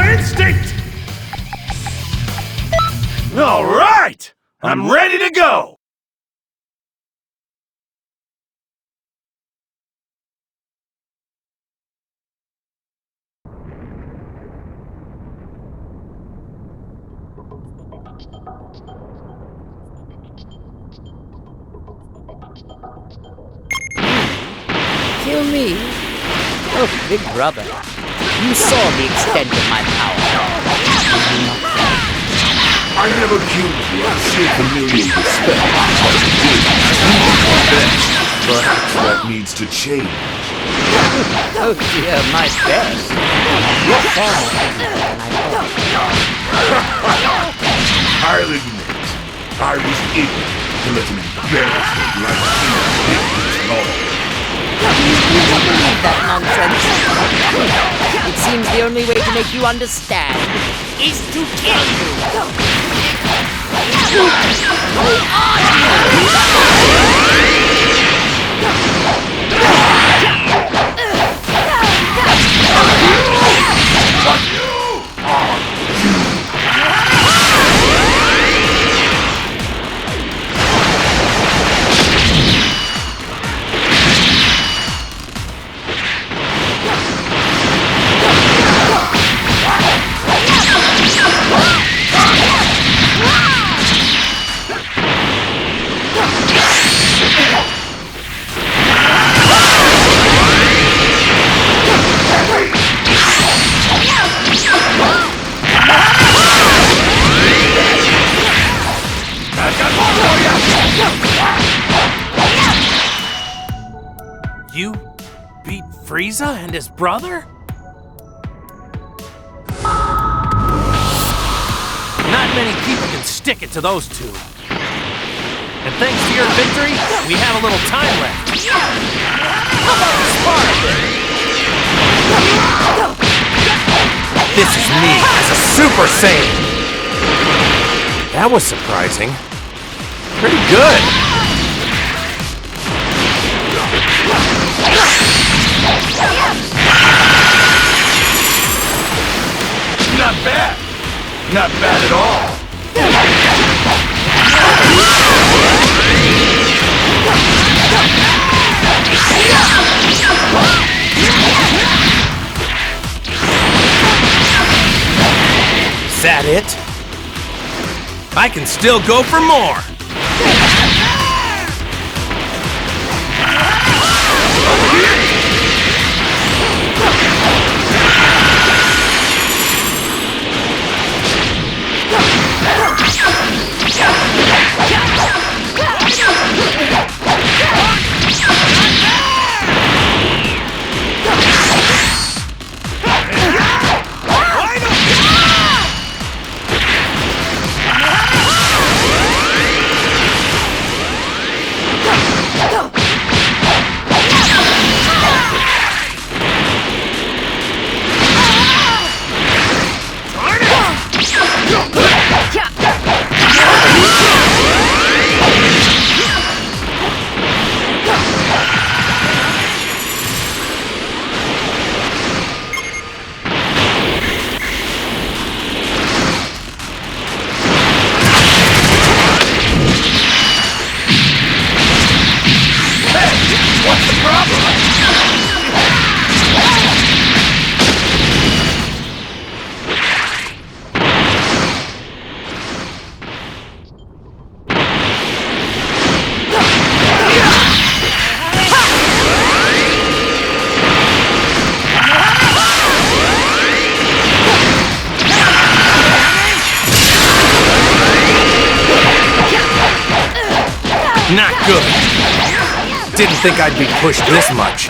instinct! All right! I'm ready to go! Kill me? Oh, big brother. You saw the extent of my power. I never killed you out of sheer familiar respect. But that needs to change. Oh dear, my best. You're far more ignorant than I thought. I'll admit, I was ignorant to let an embarrassment like you take control. You really believe that nonsense? It seems the only way to make you understand is to kill you. Who are You beat Frieza and his brother? Not many people can stick it to those two. And thanks to your victory, we have a little time left. How about we spar a bit? This is me as a Super Saiyan! That was surprising. Pretty good. Not bad. Not bad at all. Is that it? I can still go for more. Not good. Didn't think I'd be pushed this much.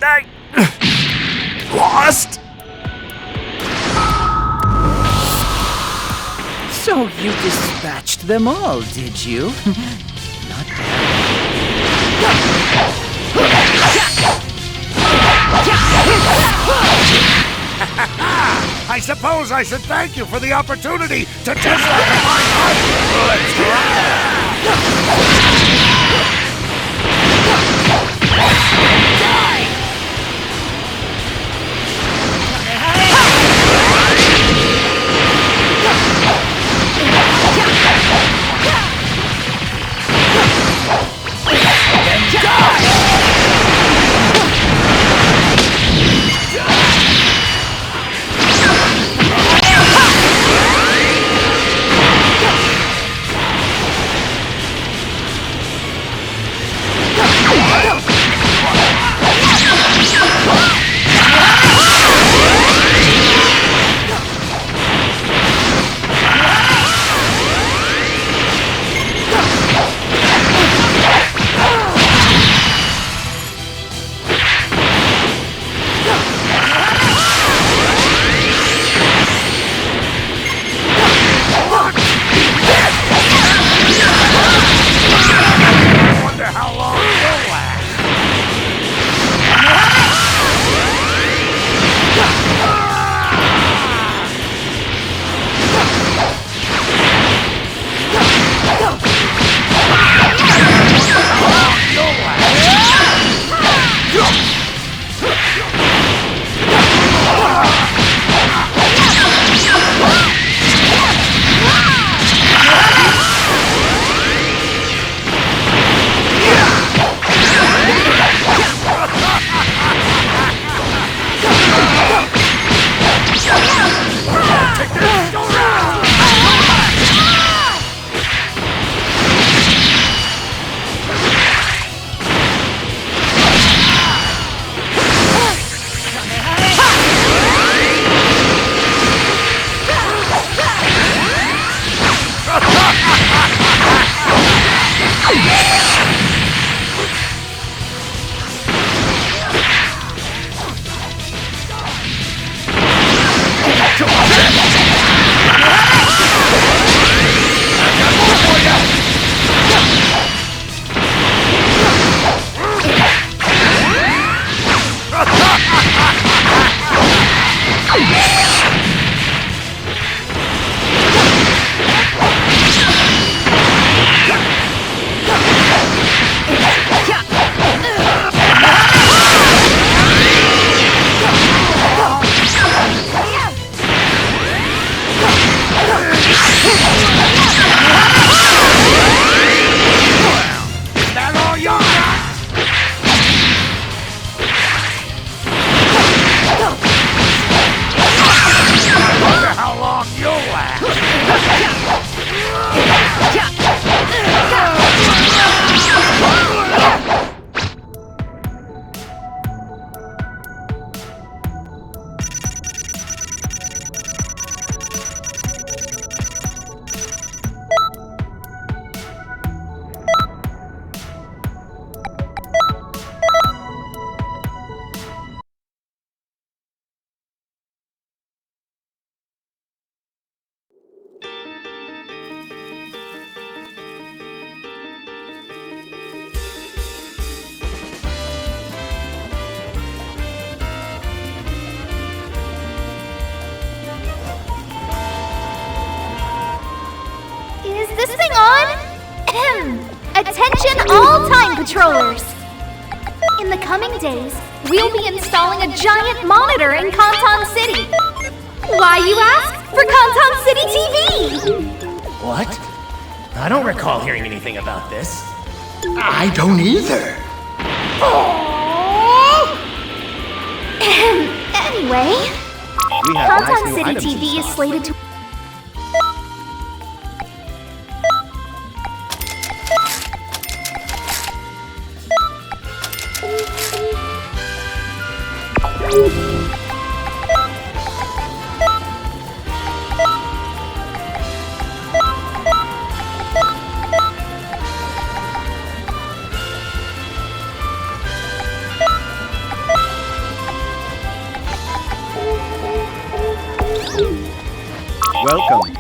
I... lost? So you dispatched them all, did you? Not I suppose I should thank you for the opportunity to test out the fine art. Let's this thing on? Attention all time patrollers! In the coming days, we'll be installing a giant monitor in Kanton City. Why, you ask? For Kanton City TV! What? I don't recall hearing anything about this. I don't either. Anyway, We have nice Kanton new City items in TV is stock. slated to... Welcome.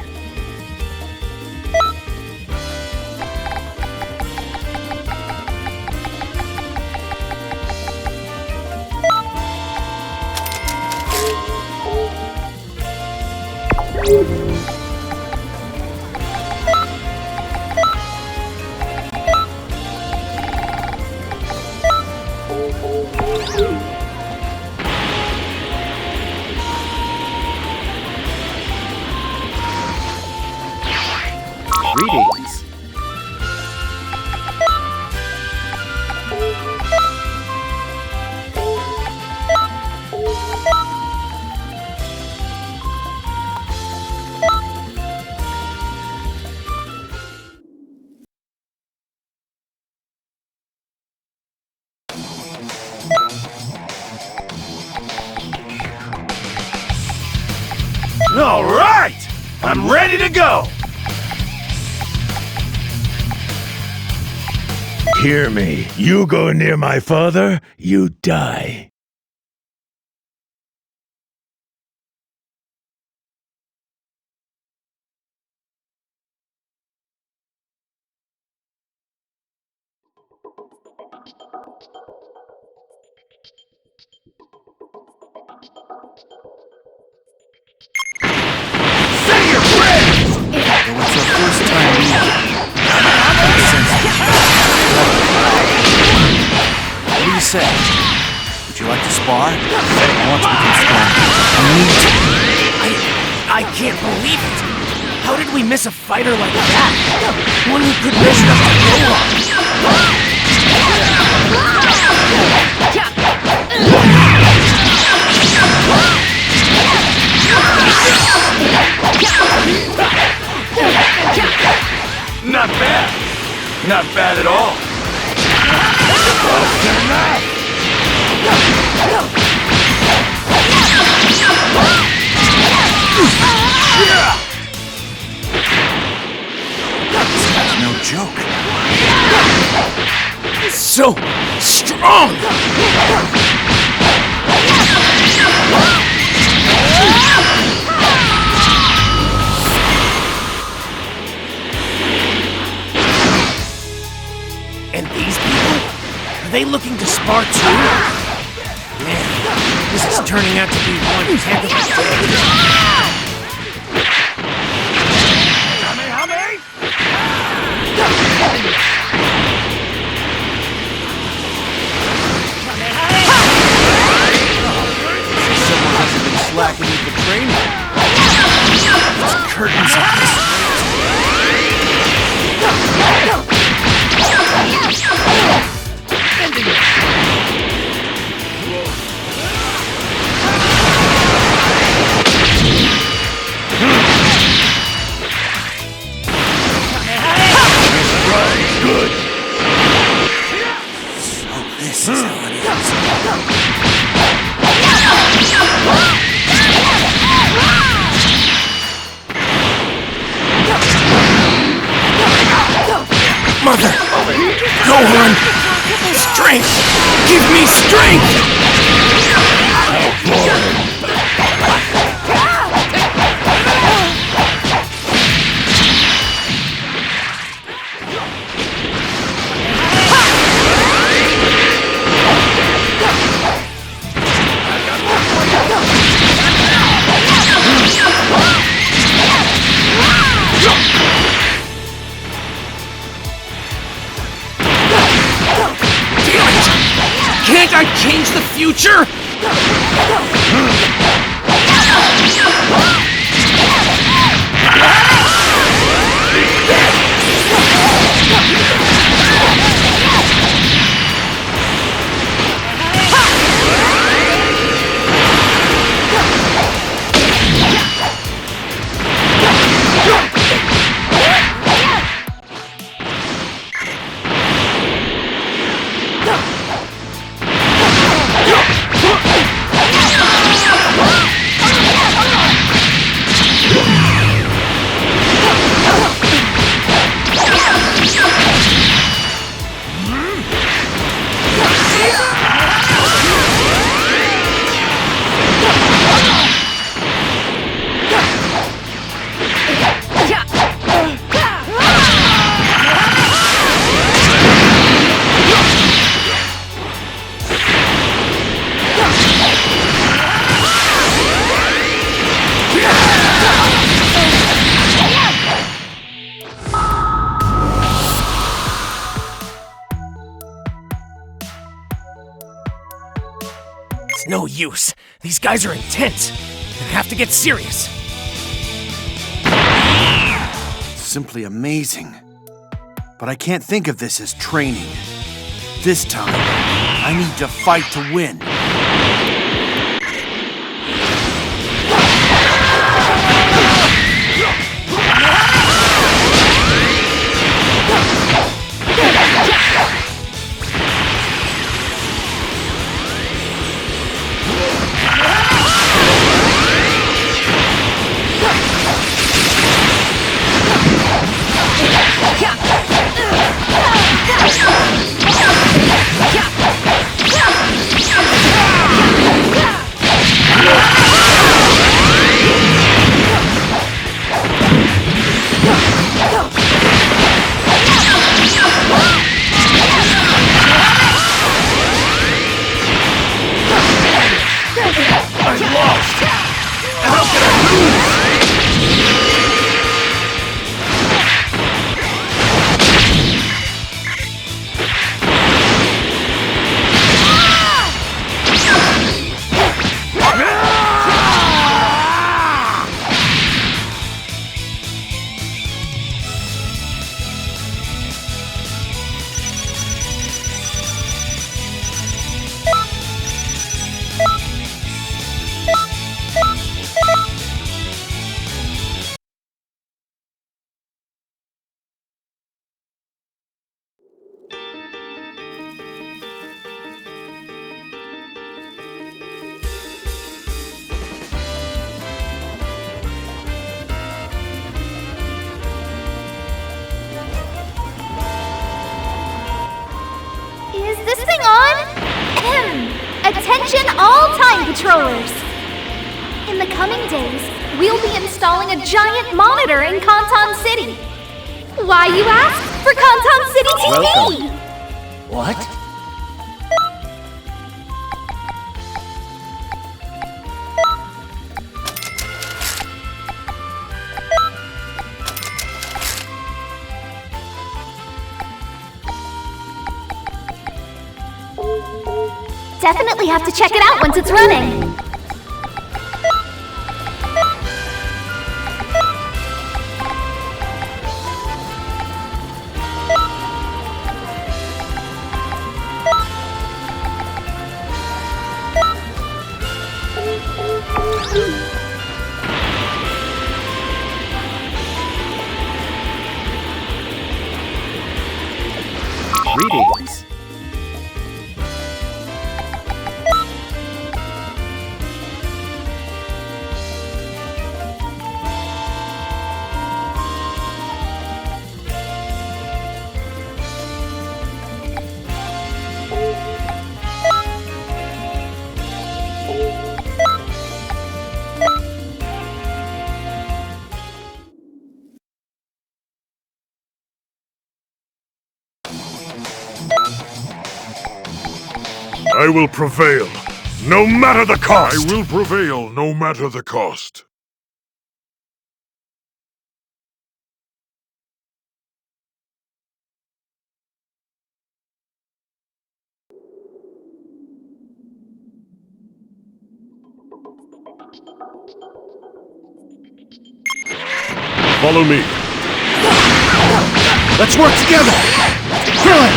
Greetings. All right! I'm ready to go! Hear me. You go near my father, you die. Say your prayers! Though it's our first time meeting. What do you say? Would you like to spar? Once we can spar, I can't believe it! How did we miss a fighter like that? One who could measure up to Gohan! Not bad. Not bad at all. That's no joke. So strong! And these people? Are they looking to spar too? Man, this is turning out to be one heck of a day. Someone hasn't been slacking with the training. It's curtains of this. Good. So this is how it is. Mother! Gohan! Strength! Give me strength! Can't I change the future? It's no use. These guys are intense. I have to get serious. Simply amazing. But I can't think of this as training. This time, I need to fight to win. Is this thing on? Attention all time patrollers! In the coming days, we'll be installing a giant monitor in Canton City. Why, you ask? For Canton City TV! What? Definitely have to check it out once it's running. Greetings. I will prevail, no matter the cost! I will prevail, no matter the cost. Follow me. Let's work together! Krillin!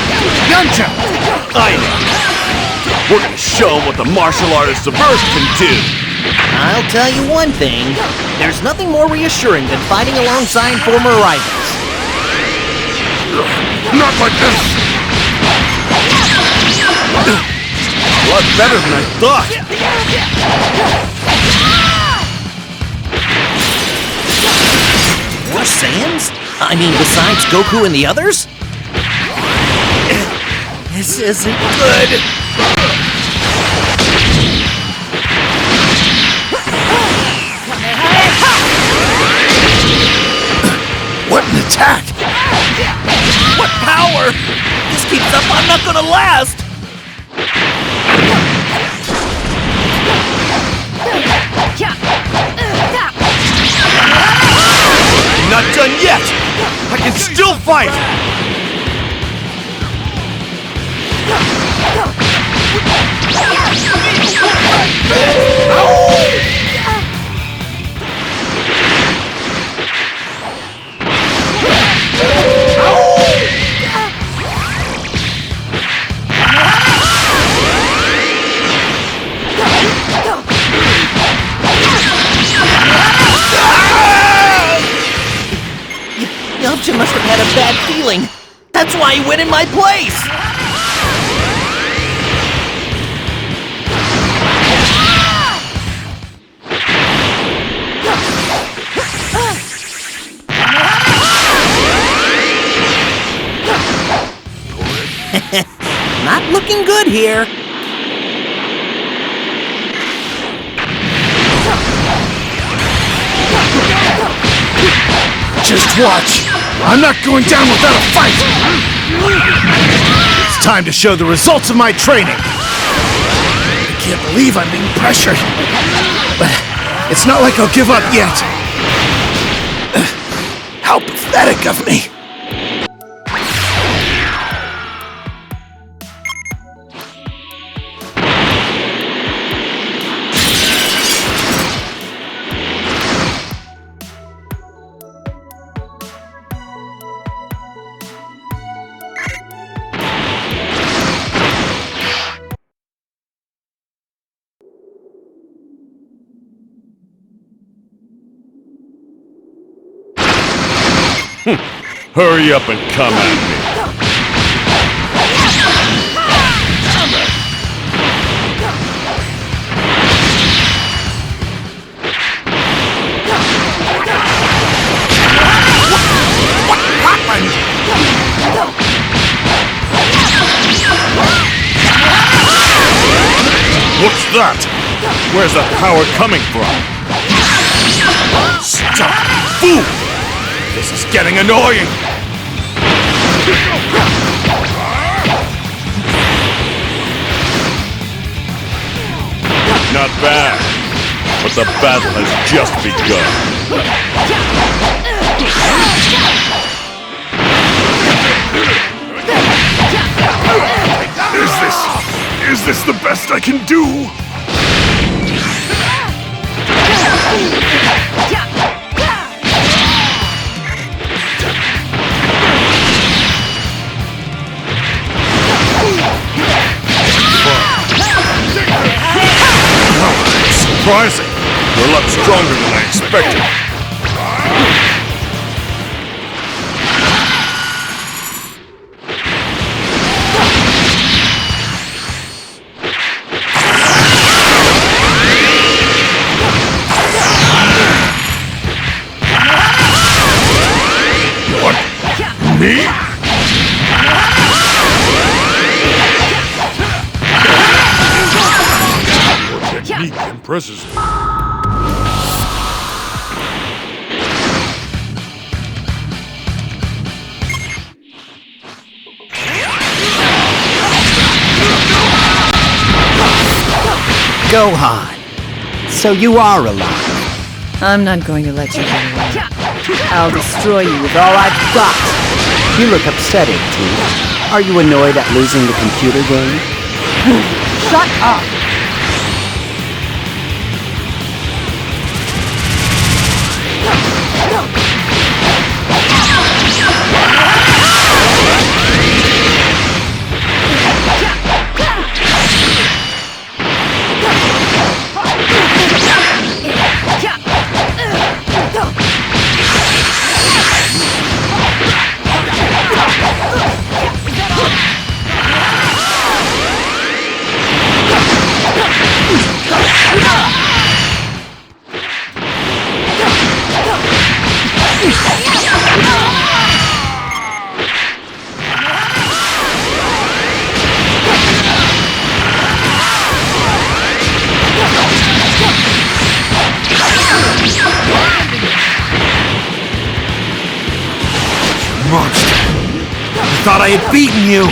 Yamcha! We're gonna show them what the martial artist Xenoverse can do! I'll tell you one thing. There's nothing more reassuring than fighting alongside former rivals. Not like this! A lot better than I thought! More Saiyans? I mean, besides Goku and the others? This isn't good. What an attack! What power! This keeps up, I'm not gonna last! I'm not done yet! I can still fight! Ninja must have had a bad feeling. That's why he went in my place! Not looking good here. Just watch. I'm not going down without a fight. It's time to show the results of my training. I can't believe I'm being pressured. But it's not like I'll give up yet. How pathetic of me. Hurry up and come at me. What happened? What's that? Where's that power coming from? Stop, fool! This is getting annoying! Not bad, but the battle has just begun. Is this the best I can do? Surprising. You're a lot stronger than I expected. What? Me? Your technique impresses me. Gohan, so you are alive. I'm not going to let you get away. I'll destroy you with all I've got. You look upset, 18. Are you annoyed at losing the computer game? Shut up! Monster! I thought I had beaten you!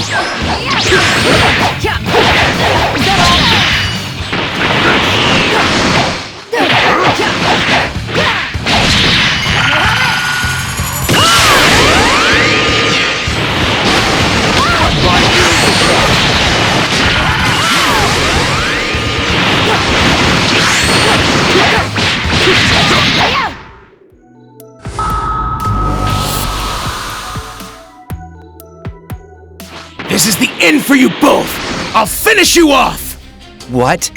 This is the end for you both! I'll finish you off! What?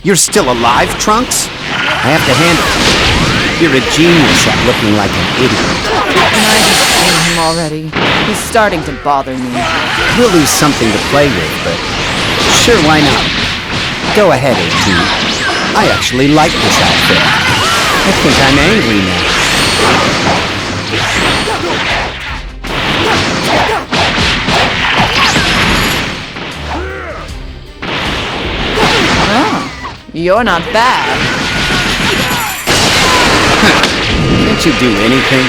You're still alive, Trunks? I have to hand it to you. You're a genius at looking like an idiot. I just came already. He's starting to bother me. We'll lose something to play with, but sure, why not? Go ahead, 18. I actually like this outfit. I think I'm angry now. You're not bad. Can't you do anything?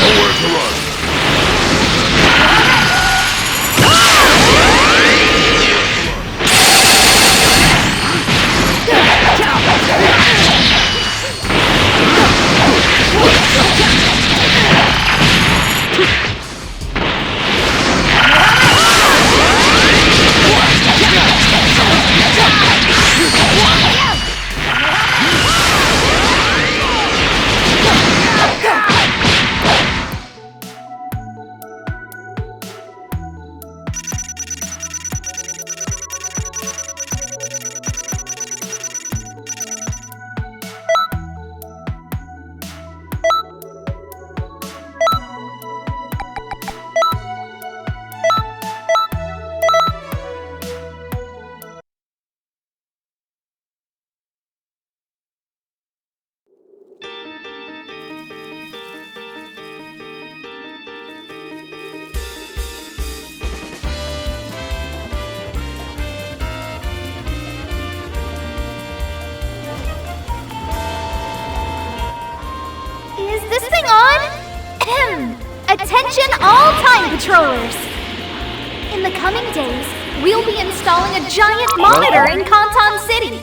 Nowhere to run. Is this thing on? Attention all time patrollers! In the coming days, we'll be installing a giant monitor in Canton City.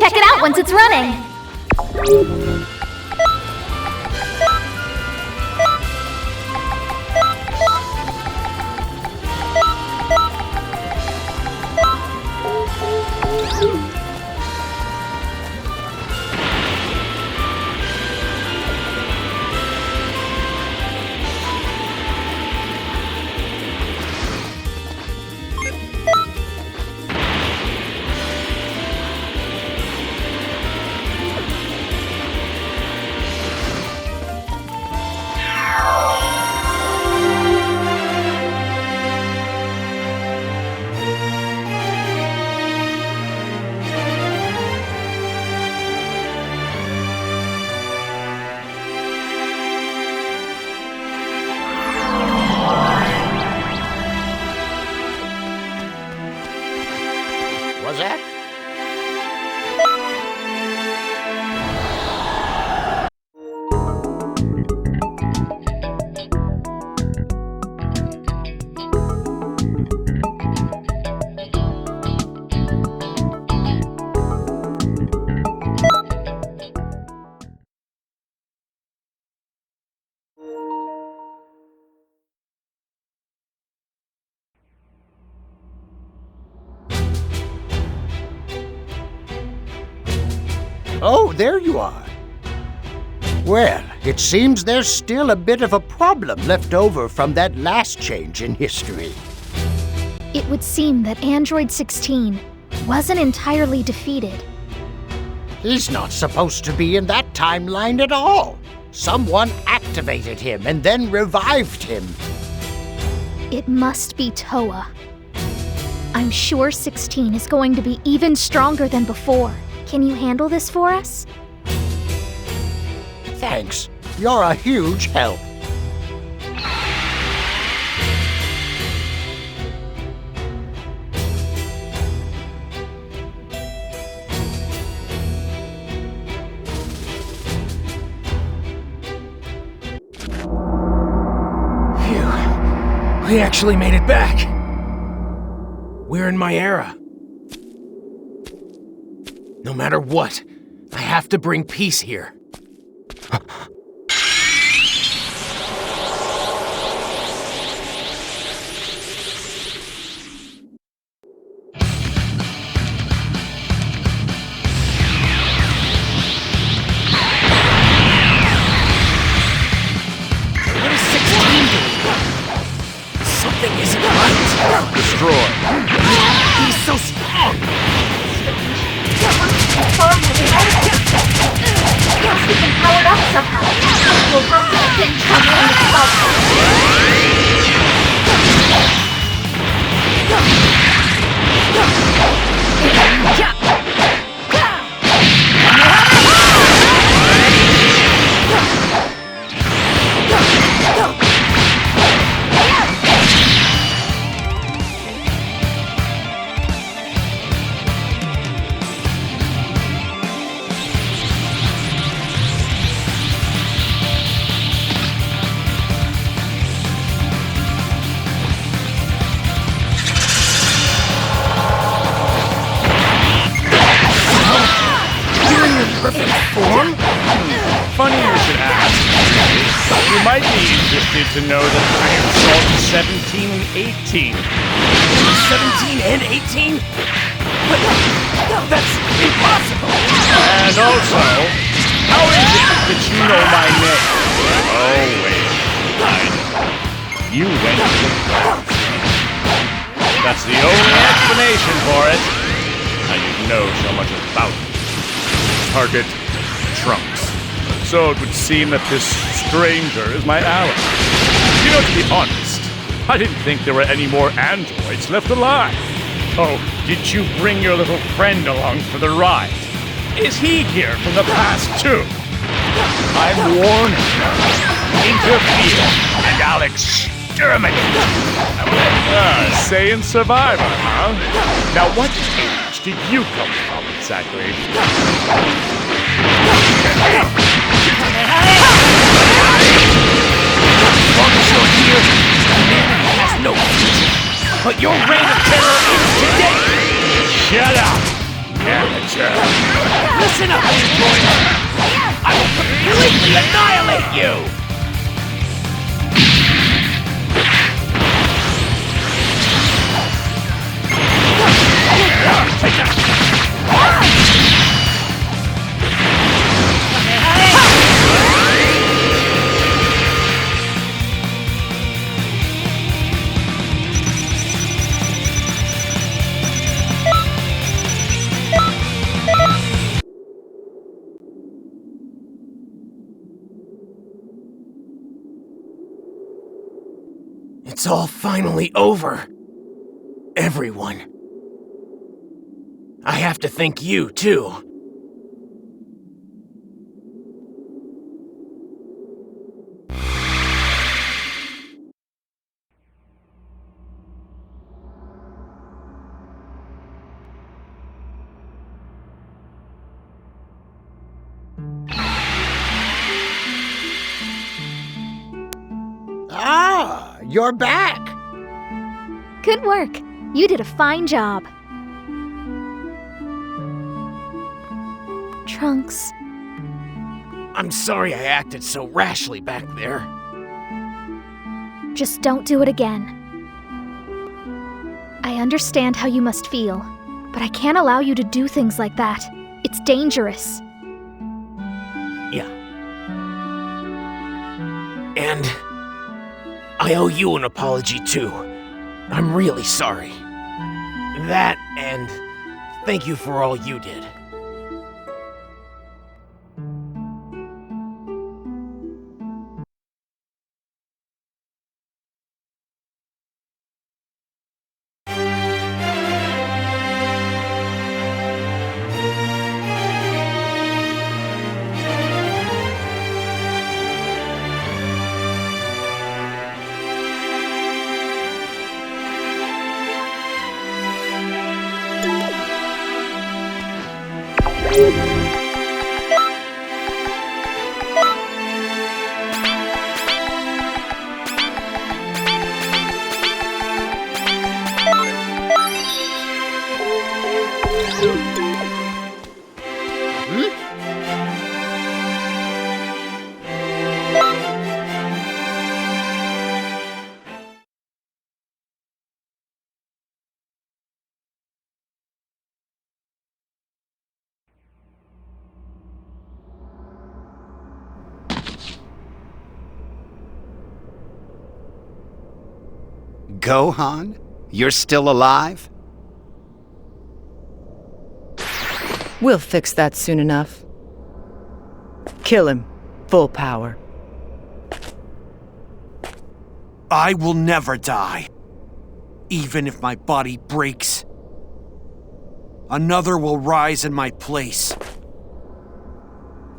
Check it out once it's running. Was that? Oh, there you are. Well, it seems there's still a bit of a problem left over from that last change in history. It would seem that Android 16 wasn't entirely defeated. He's not supposed to be in that timeline at all. Someone activated him and then revived him. It must be Toa. I'm sure 16 is going to be even stronger than before. Can you handle this for us? Thanks. You're a huge help. We actually made it back. We're in my era. No matter what, I have to bring peace here. Destroy. He's so strong! He can power up somehow. We'll have to get trouble in itself. Funny you should ask. You might be interested to know that I am Salt 17 and 18. 17 and 18? But that's impossible! And also, how is it that you know my name? Oh, wait. I know. You went to the class. That's the only explanation for it. I didn't know so much about it. Target, Trunks. So it would seem that this stranger is my ally. You know, to be honest, I didn't think there were any more androids left alive. Oh, did you bring your little friend along for the ride? Is he here from the past too? I'm warning you. Interfere, and I'll exterminate. Saiyan survivor, huh? Now, what age did you come from exactly? As long as you're here, humanity has no future. But your reign of terror ends today! Shut up, amateur. Listen up, android! I will completely annihilate you! It's all finally over. Everyone. I have to thank you, too. Ah, you're back. Good work. You did a fine job. Trunks. I'm sorry I acted so rashly back there. Just don't do it again. I understand how you must feel, but I can't allow you to do things like that. It's dangerous. Yeah. And I owe you an apology, too. I'm really sorry. That, and thank you for all you did. Gohan? You're still alive? We'll fix that soon enough. Kill him. Full power. I will never die. Even if my body breaks. Another will rise in my place.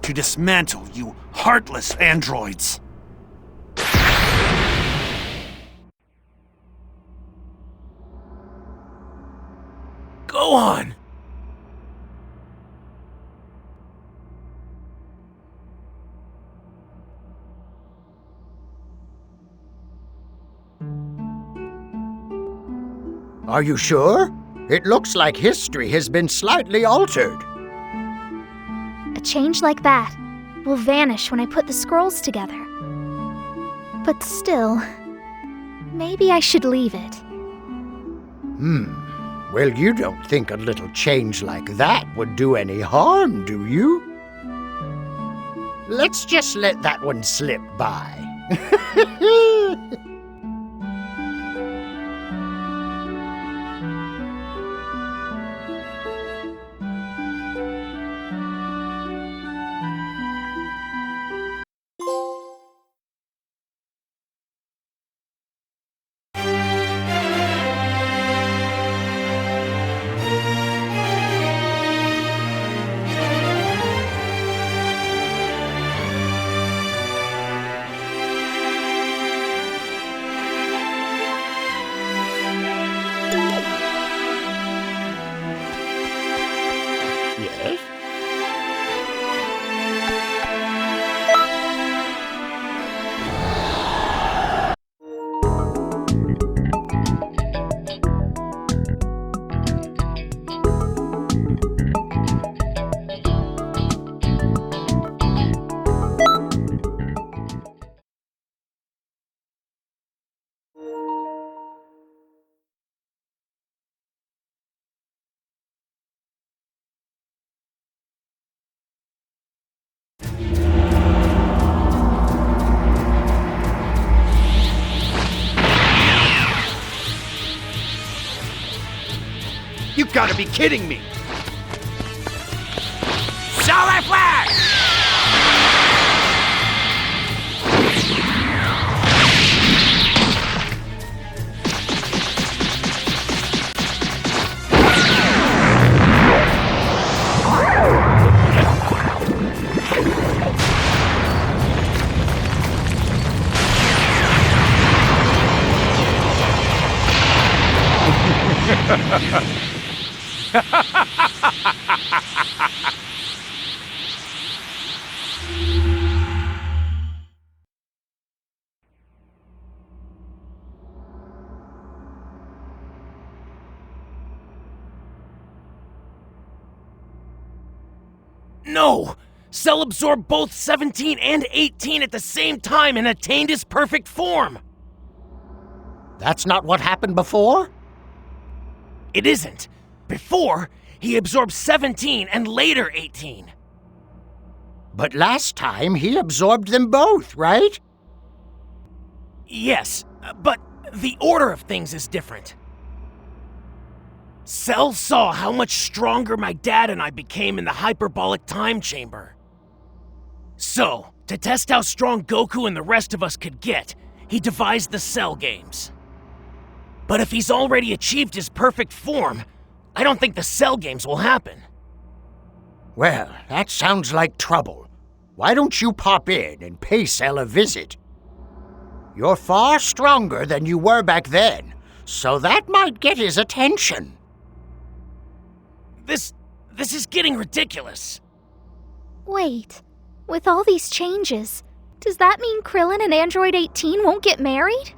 To dismantle you heartless androids. Gohan! Are you sure? It looks like history has been slightly altered. A change like that will vanish when I put the scrolls together. But still, maybe I should leave it. Well, you don't think a little change like that would do any harm, do you? Let's just let that one slip by. Yes? You've got to be kidding me! Solar Flash! No! Cell absorbed both 17 and 18 at the same time and attained his perfect form! That's not what happened before? It isn't. Before, he absorbed 17 and later 18. But last time he absorbed them both, right? Yes, but the order of things is different. Cell saw how much stronger my dad and I became in the hyperbolic time chamber. So, to test how strong Goku and the rest of us could get, he devised the Cell games. But if he's already achieved his perfect form, I don't think the Cell games will happen. Well, that sounds like trouble. Why don't you pop in and pay Cell a visit? You're far stronger than you were back then, so that might get his attention. This is getting ridiculous. Wait, with all these changes, does that mean Krillin and Android 18 won't get married?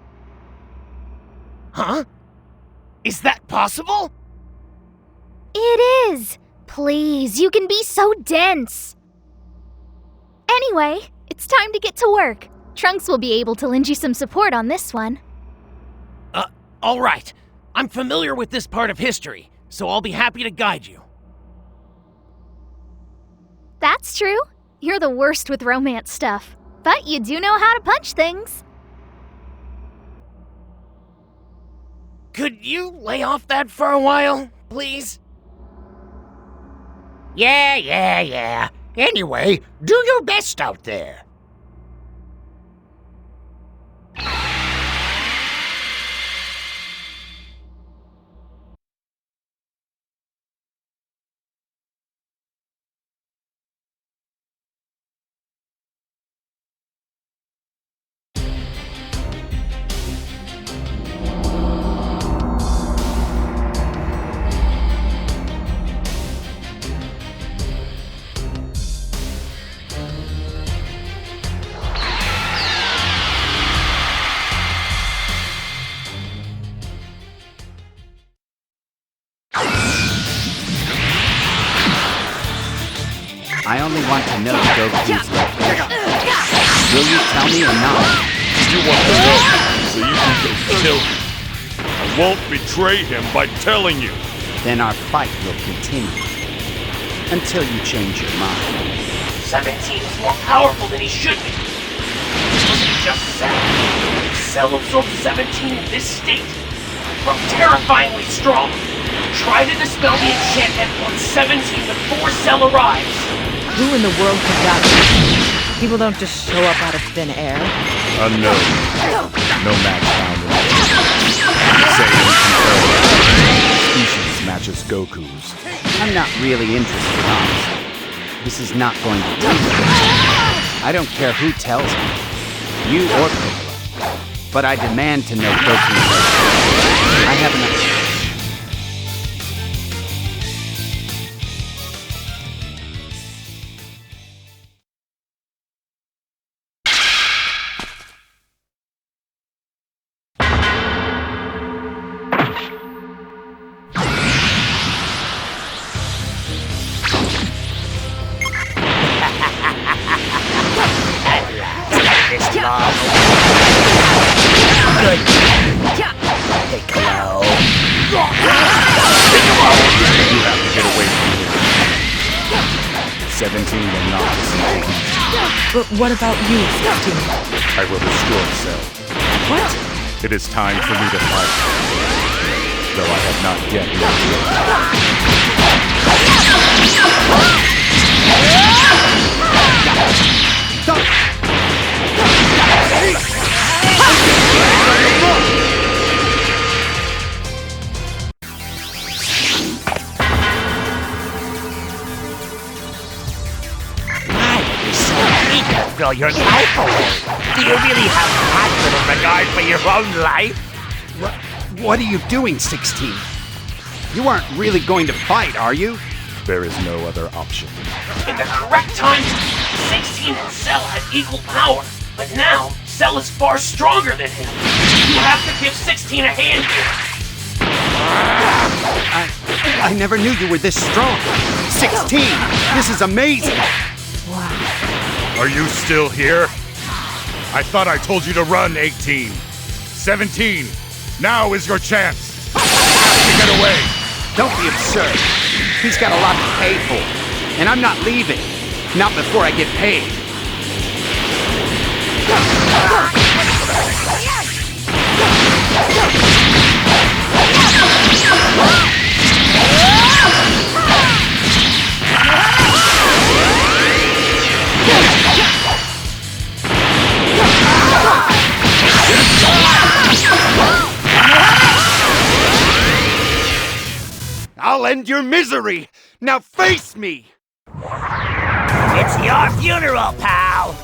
Huh? Is that possible? It is! Please, you can be so dense! Anyway, it's time to get to work. Trunks will be able to lend you some support on this one. All right. I'm familiar with this part of history, so I'll be happy to guide you. That's true. You're the worst with romance stuff. But you do know how to punch things. Could you lay off that for a while, please? Yeah. Anyway, do your best out there. I only want to know Goku's location. Will you tell me or not? You want to know so you can go kill him. I won't betray him by telling you. Then our fight will continue. Until you change your mind. 17 is more powerful than he should be. It wasn't just Cell. Cell absorbed 17 in this state. From terrifyingly strong. Try to dispel the enchantment on 17 before Cell arrives. Who in the world could that be? People don't just show up out of thin air. Unknown. No match found in it. Say species matches Goku's. I'm not really interested, honestly. This is not going to take me. I don't care who tells me. You or Piccolo. But I demand to know Goku's location. I have enough. Good. Piccolo. You have to get away from here. 17 will not listen to you. But what about you, 15? I will destroy Cell. What? It is time for me to fight. Though I have not yet learned. Throw your life away. Do you really have that little regard for your own life? What are you doing, 16? You aren't really going to fight, are you? There is no other option. In the correct time, 16 and Cell had equal power, but now Cell is far stronger than him. You have to give 16 a hand here. I never knew you were this strong. 16! This is amazing! Are you still here? I thought I told you to run, 18. 17, now is your chance. To get away. Don't be absurd. He's got a lot to pay for. And I'm not leaving. Not before I get paid. I'll end your misery! Now face me! It's your funeral, pal!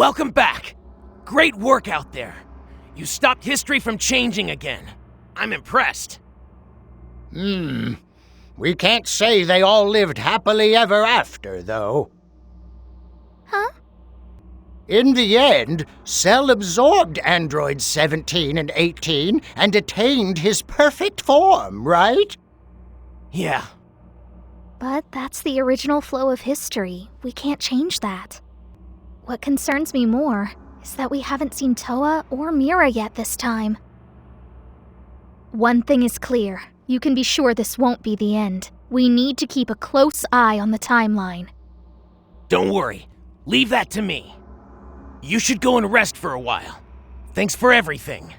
Welcome back. Great work out there. You stopped history from changing again. I'm impressed. We can't say they all lived happily ever after, though. Huh? In the end, Cell absorbed androids 17 and 18 and attained his perfect form, right? Yeah. But that's the original flow of history. We can't change that. What concerns me more is that we haven't seen Toa or Mira yet this time. One thing is clear. You can be sure this won't be the end. We need to keep a close eye on the timeline. Don't worry. Leave that to me. You should go and rest for a while. Thanks for everything.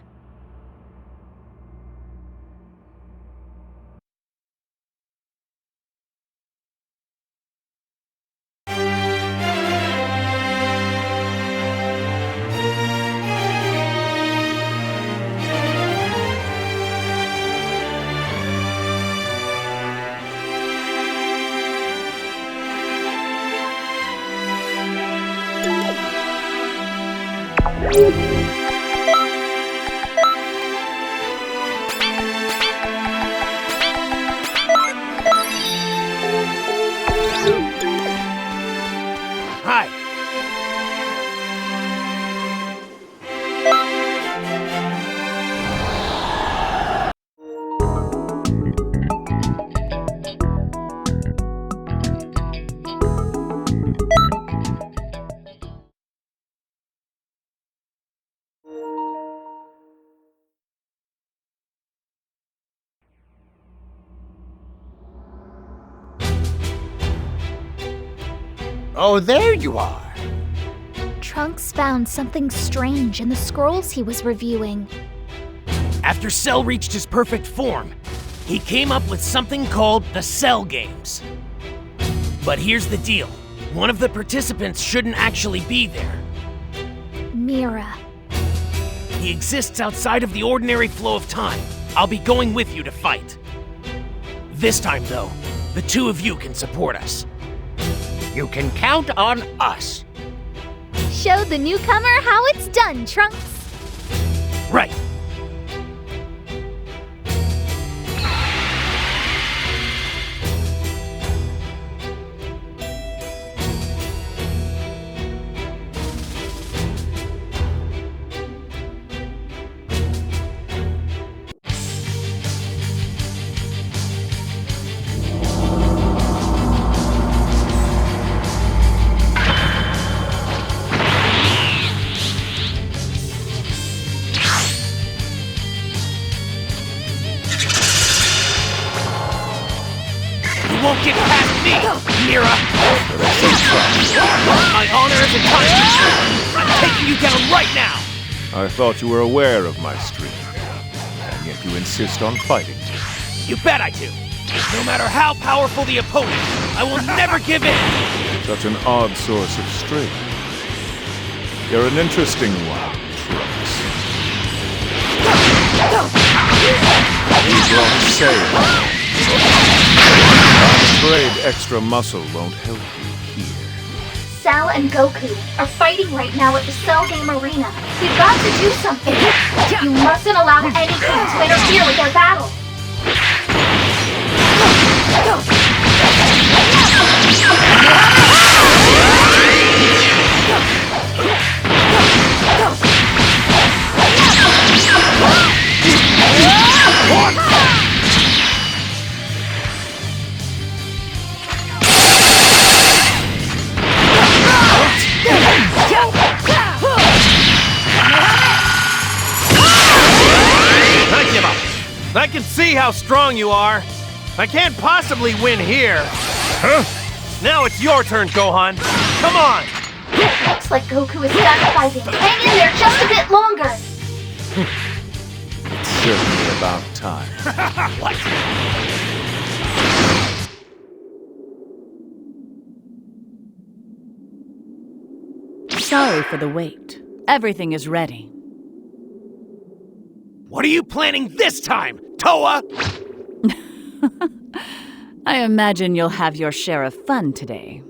Hi. Oh, there you are. Trunks found something strange in the scrolls he was reviewing. After Cell reached his perfect form, he came up with something called the Cell Games. But here's the deal. One of the participants shouldn't actually be there. Mira. He exists outside of the ordinary flow of time. I'll be going with you to fight. This time, though, the two of you can support us. You can count on us. Show the newcomer how it's done, Trunks. Right. Won't get past me, Mira! My honor as a time controller! I'm taking you down right now! I thought you were aware of my streak, and yet you insist on fighting me. You bet I do! No matter how powerful the opponent, I will never give in! Such an odd source of strength. You're an interesting one, Trunks. You brought sail. I'm afraid extra muscle won't help you here. Cell and Goku are fighting right now at the Cell Game Arena. We've got to do something. You mustn't allow anything to interfere with their battle. I can see how strong you are. I can't possibly win here. Huh? Now it's your turn, Gohan. Come on! Looks like Goku is done fighting. Hang in there just a bit longer. It's certainly about time. What? Sorry for the wait. Everything is ready. What are you planning this time, Toa? I imagine you'll have your share of fun today.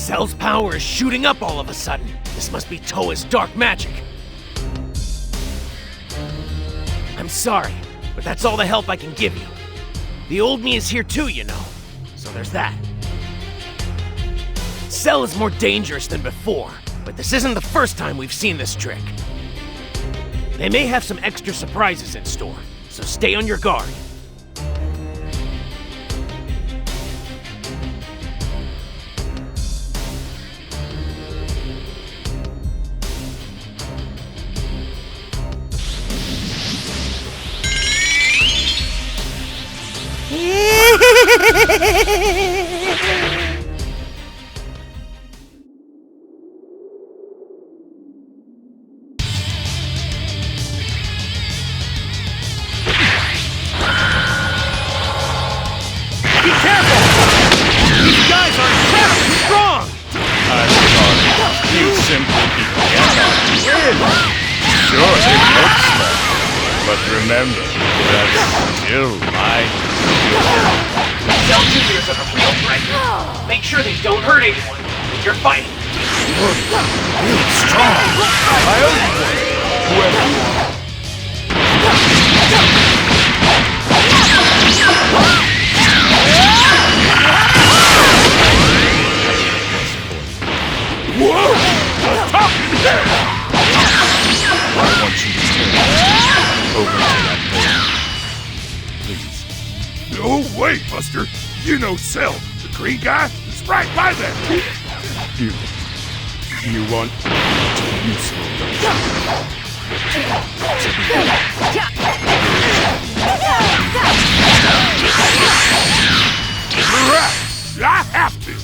Cell's power is shooting up all of a sudden. This must be Toa's dark magic. I'm sorry, but that's all the help I can give you. The old me is here too, you know. So there's that. Cell is more dangerous than before, but this isn't the first time we've seen this trick. They may have some extra surprises in store, so stay on your guard. But remember, that's still my Cell Juniors are the real threat. Make sure they don't hurt anyone when you're fighting. You're really strong. I owe you one, whoever you are. Whoa! Stop there! I want you to turn over to that door. Please. No way, Buster! You know Cell, the green guy, is right by there! You want to be useful, don't you? Right! I have to!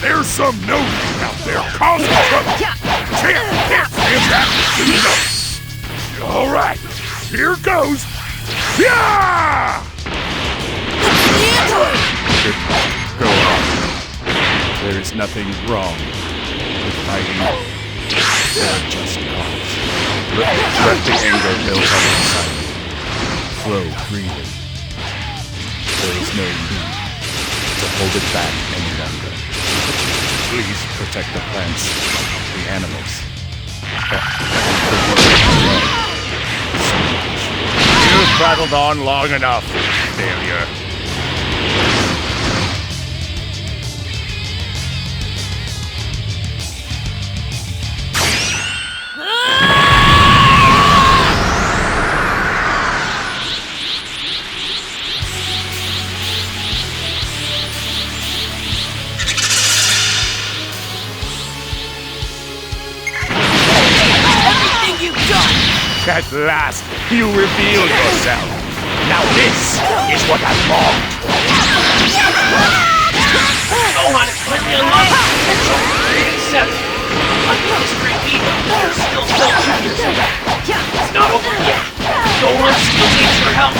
There's some no-name out there causing trouble! Can't stand that! No! Alright, here goes! Yeah! Go on. There is nothing wrong with fighting. They're just cause. Let the anger build up inside you. Flow freely. There is no need to hold it back any longer. Please protect the plants, the animals, the world. You've prattled on long enough, failure. At last, you reveal yourself. Now this is what I longed for. Gohan is clearly alive. Except, unlike his great ego, there's still Cell Juniors. It's not over yet. Gohan still needs your help.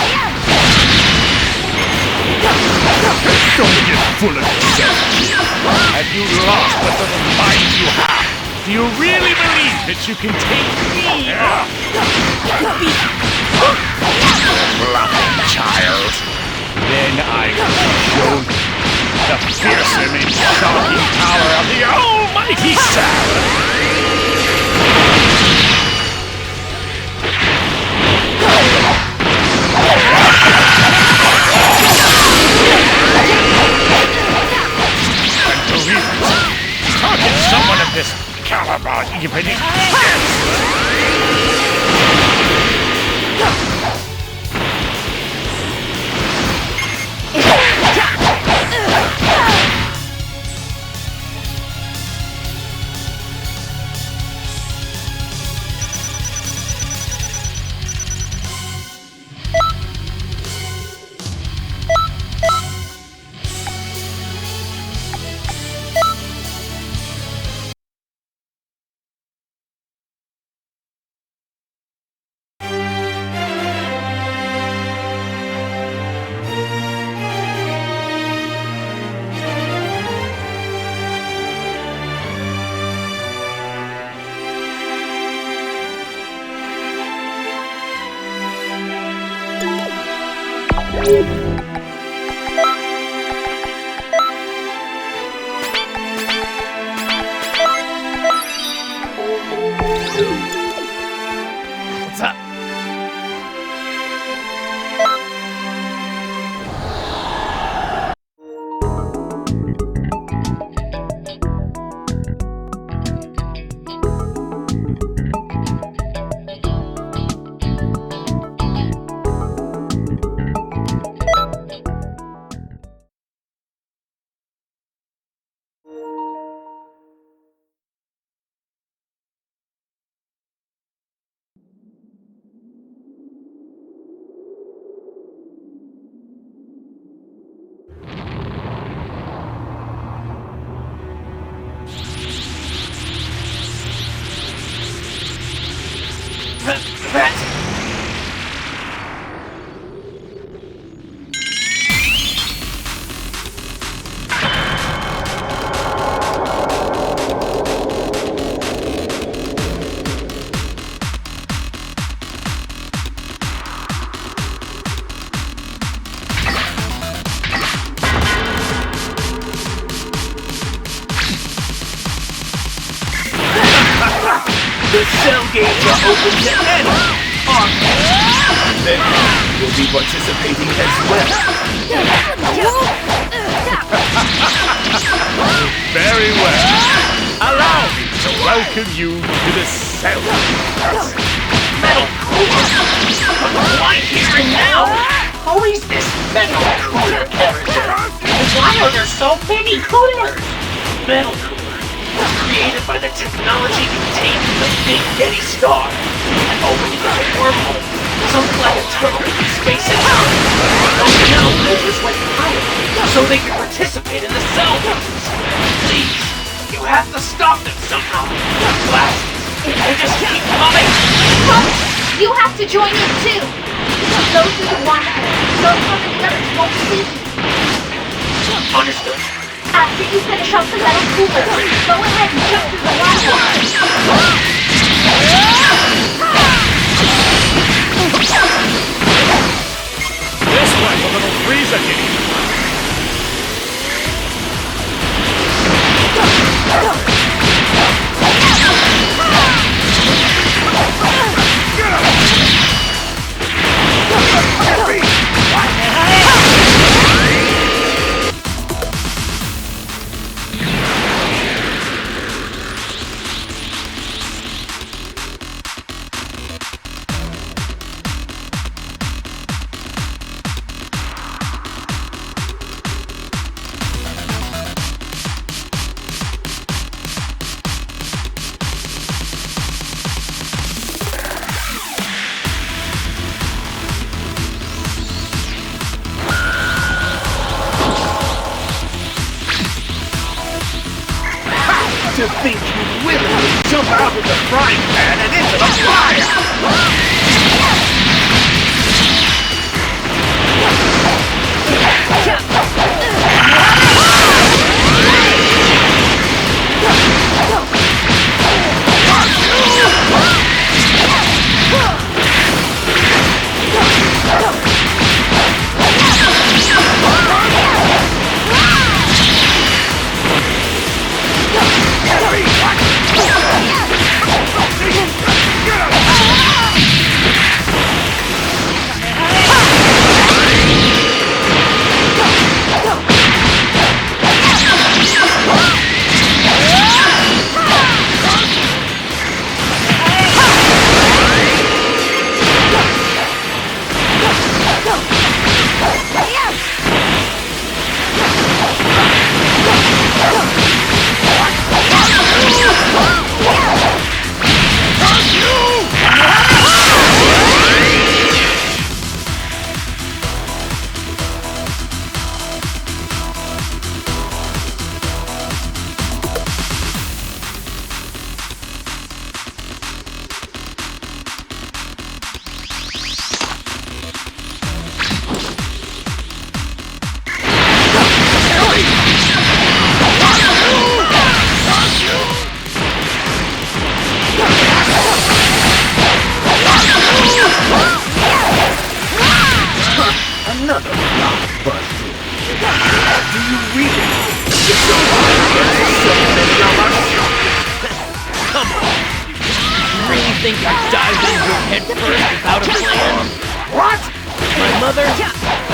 Don't get full of yourself. Have you lost what little mind you have? Do you really believe that you can take me on? Bluffing child. Then I will show you the fearsome and shocking power of the almighty Saga. And believe it, talking to someone of this caliber even exists. gates are open to any army. Then you'll be participating as well. Very well. Allow me to welcome you to the cell. Metal Cooler? Why here and now? Who is this Metal Cooler character? And why are there so many coolers? Metal Cooler was created by the technology contained in the Big Yeti Star and opening up a wormhole, something like a tunnel between space and time. Those metal coolers went through it, so they could participate in the cell games. Please, you have to stop them somehow. Blast! They just keep coming! You have to join in too! Go through the water, so some of the others won't see you. Understood. After you finish off the metal cooler, go ahead and jump through the water. This one's a little freezer-kitty. To think you willingly jump out of the frying pan and into the fire! think I dived in here head first without a plan? What? My mother?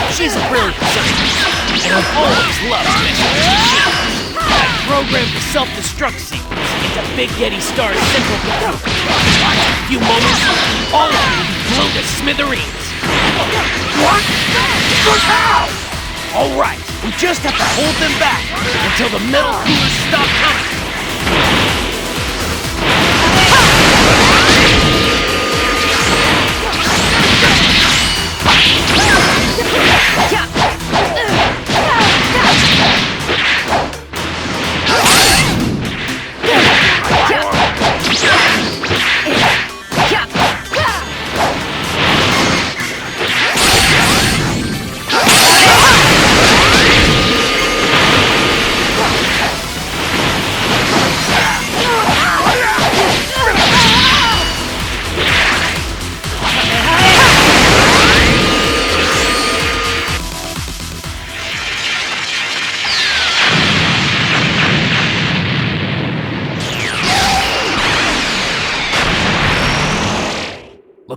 She's a brilliant scientist, and I've always loved messing with machines. I programmed the self-destruct sequence into Big Yeti Star's central computer. In a few moments, all of you will be blown to smithereens. What? But how? All right, we just have to hold them back until the metal coolers stop coming.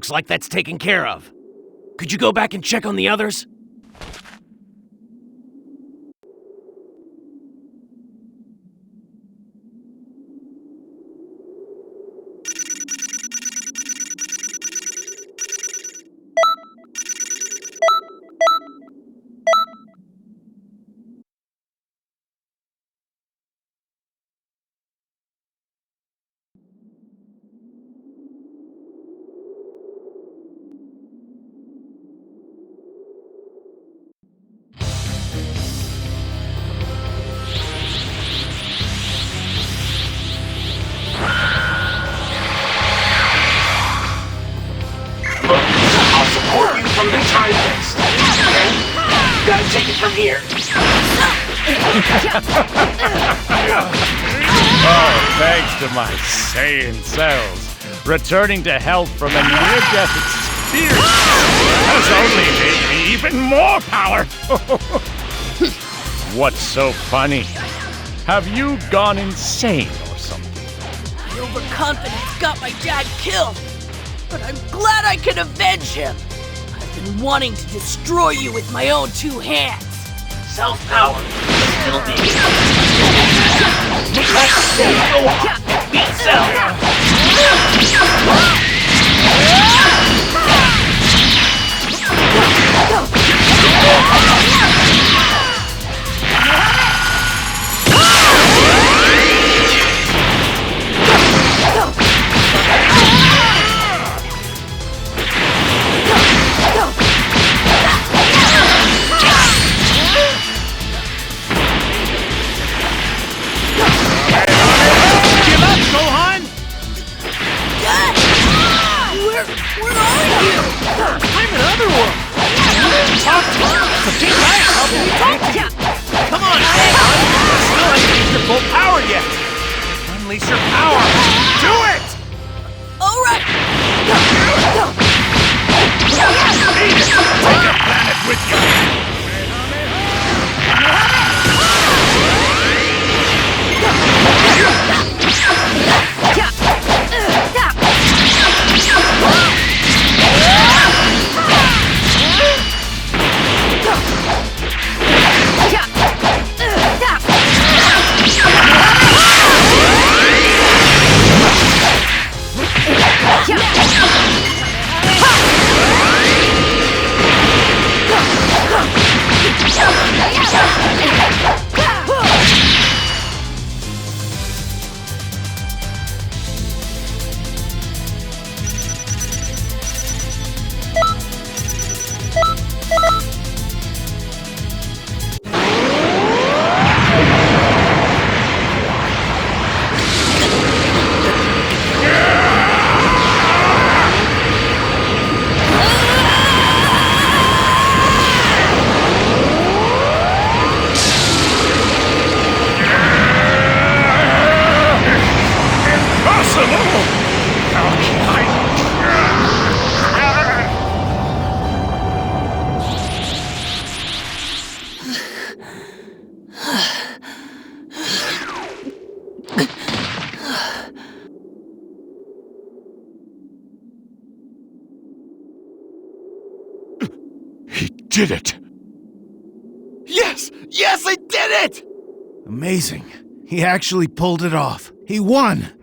Looks like that's taken care of. Could you go back and check on the others? From the time waste. Okay? Gotta take it from here. Oh, thanks to my Saiyan cells, returning to health from a near-death experience has only made me even more power. What's so funny? Have you gone insane or something? My overconfidence got my dad killed, but I'm glad I can avenge him. I've been wanting to destroy you with my own two hands. Self-power still needed. Let's say go on and beat Cell. Come on, still haven't reached your full power yet. Unleash your power. Do it! All right. Take a planet with you. Did it! Yes! Yes, I did it! Amazing. He actually pulled it off. He won!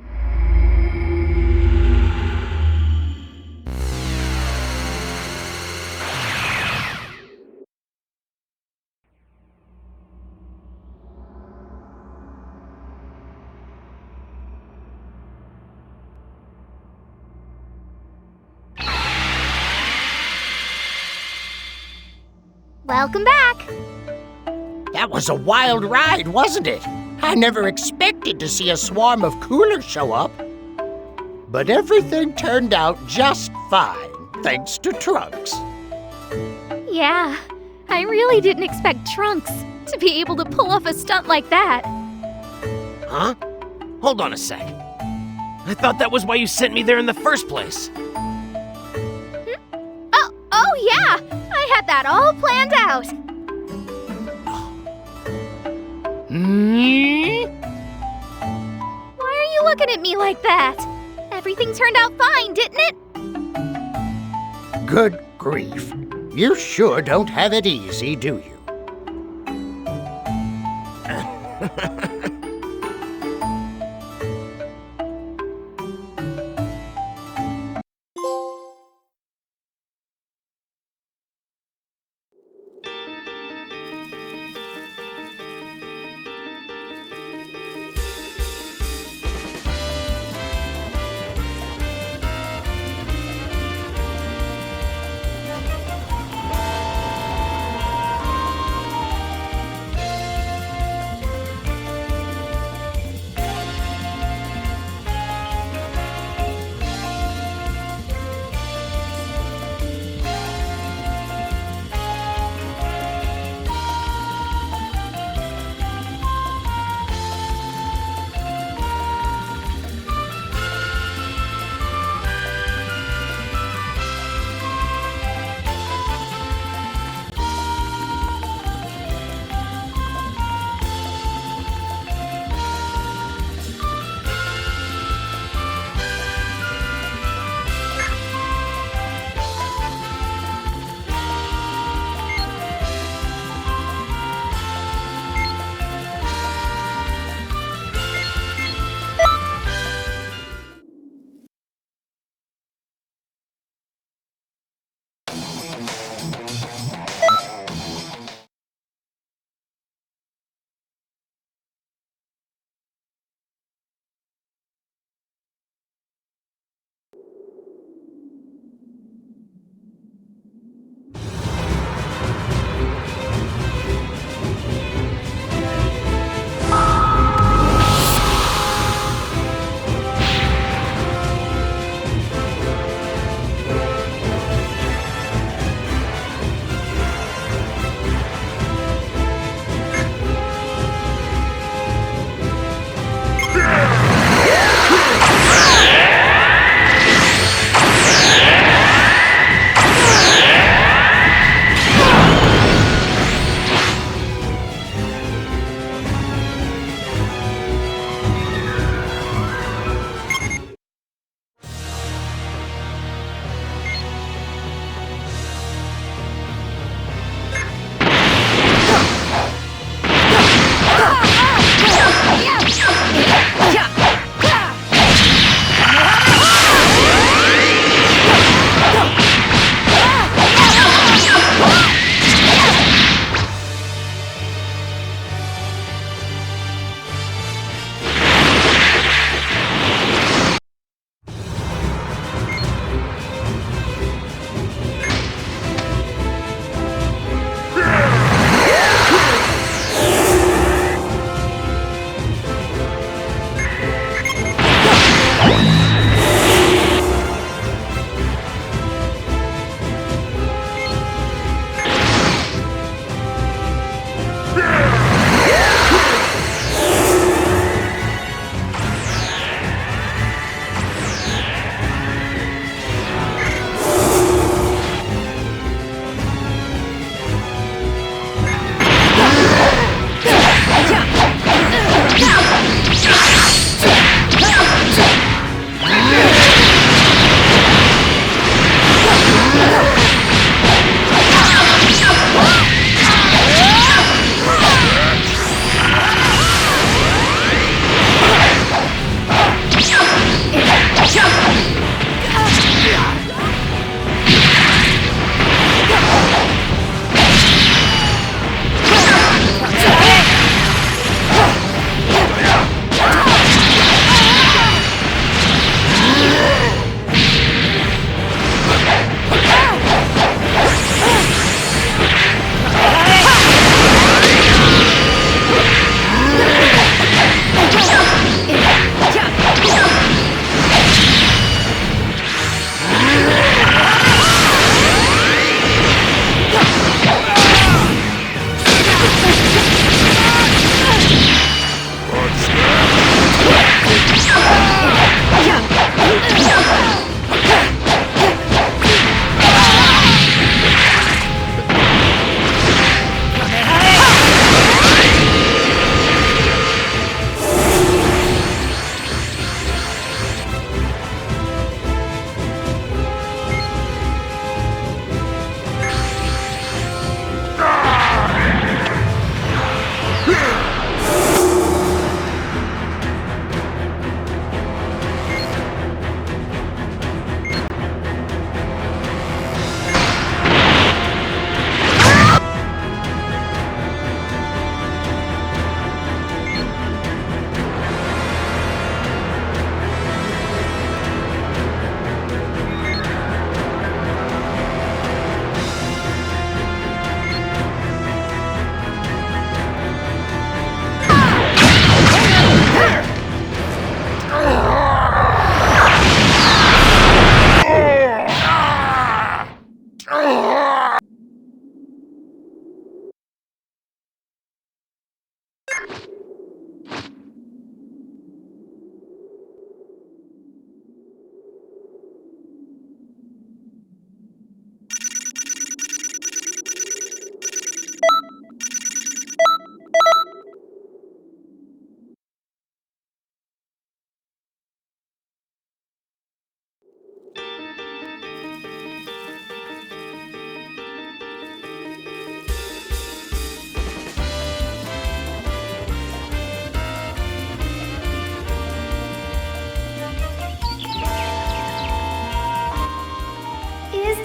Welcome back! That was a wild ride, wasn't it? I never expected to see a swarm of coolers show up. But everything turned out just fine, thanks to Trunks. Yeah, I really didn't expect Trunks to be able to pull off a stunt like that. Huh? Hold on a sec. I thought that was why you sent me there in the first place. Oh yeah! I had that all planned out. Why are you looking at me like that? Everything turned out fine, didn't it? Good grief. You sure don't have it easy, do you?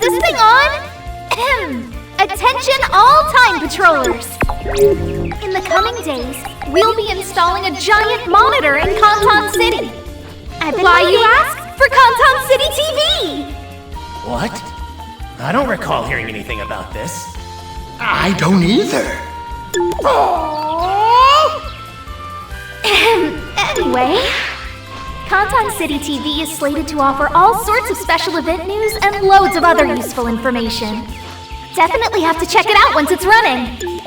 this thing on? Attention all time patrollers! In the coming days, we'll be installing a giant monitor in Canton City. Why, you ask? For Canton City TV! What? I don't recall hearing anything about this. I don't either. Anyway, Canton City TV is slated to offer all sorts of special event news and loads of other useful information. Definitely have to check it out once it's running.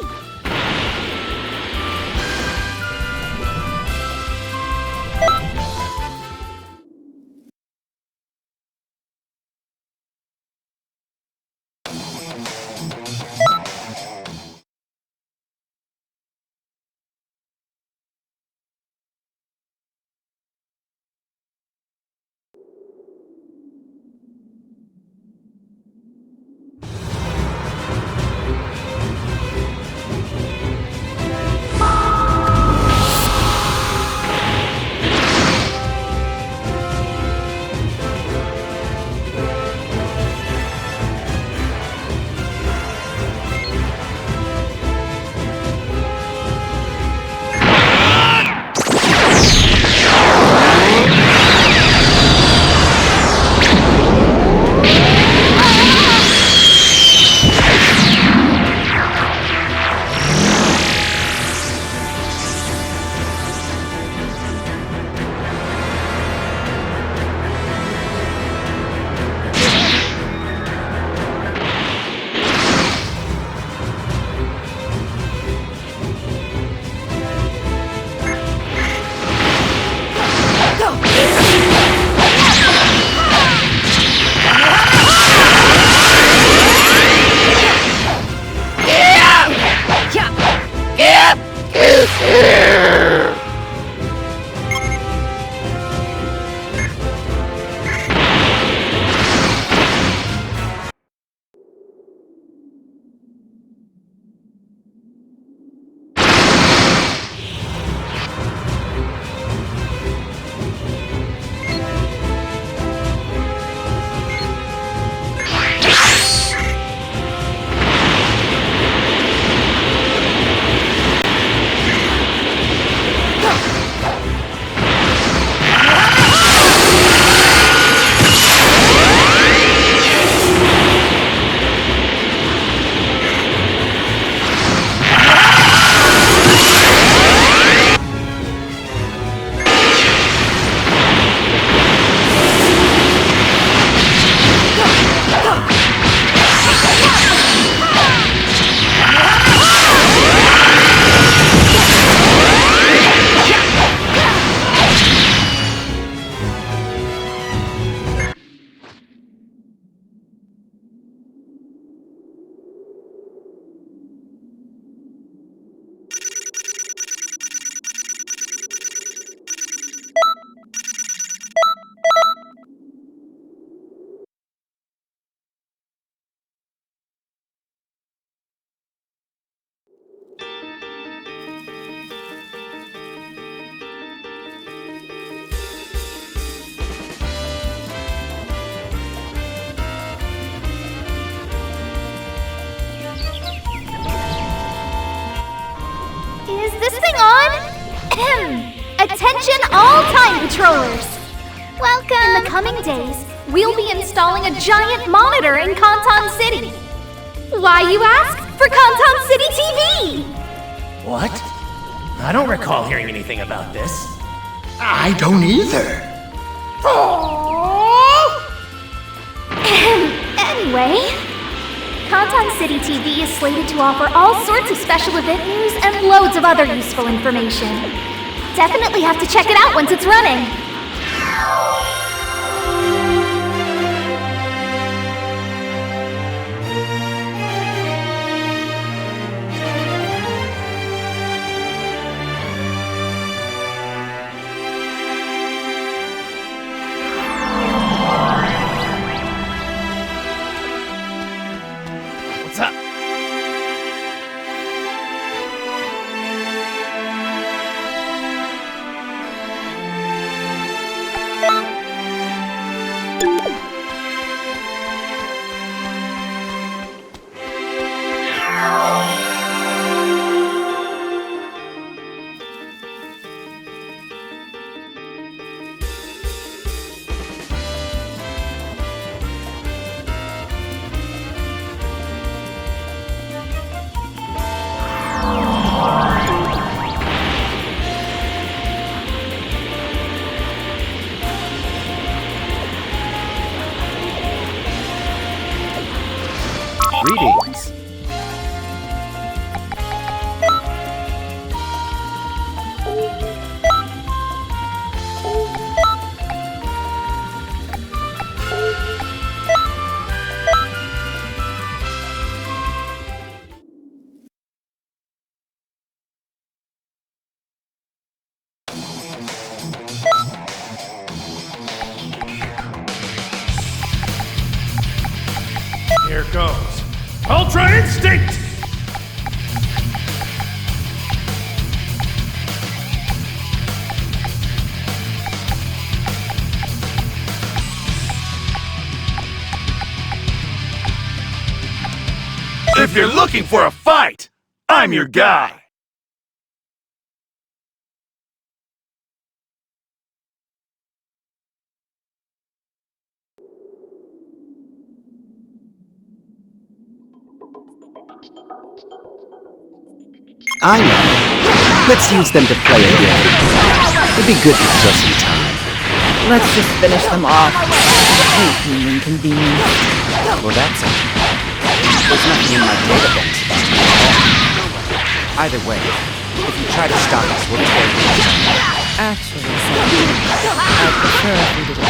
Attention all time patrollers! Welcome! In the coming days, we'll be installing a giant monitor in Canton City. Why, you ask? For Canton City TV! What? I don't recall hearing anything about this. I don't either. Anyway, Canton City TV is slated to offer all sorts of special event news and loads of other useful information. Definitely have to check it out once it's running. What's up? Greetings. Here goes. Ultra Instinct! If you're looking for a fight, I'm your guy. I know. Let's use them to play a game. It'd be good to kill some time. Let's just finish them off. I hate being inconvenient. Well, that's it. There's nothing in my database about it. Either way, if you try to stop us, we'll tear you up. Actually, I prefer if we did it.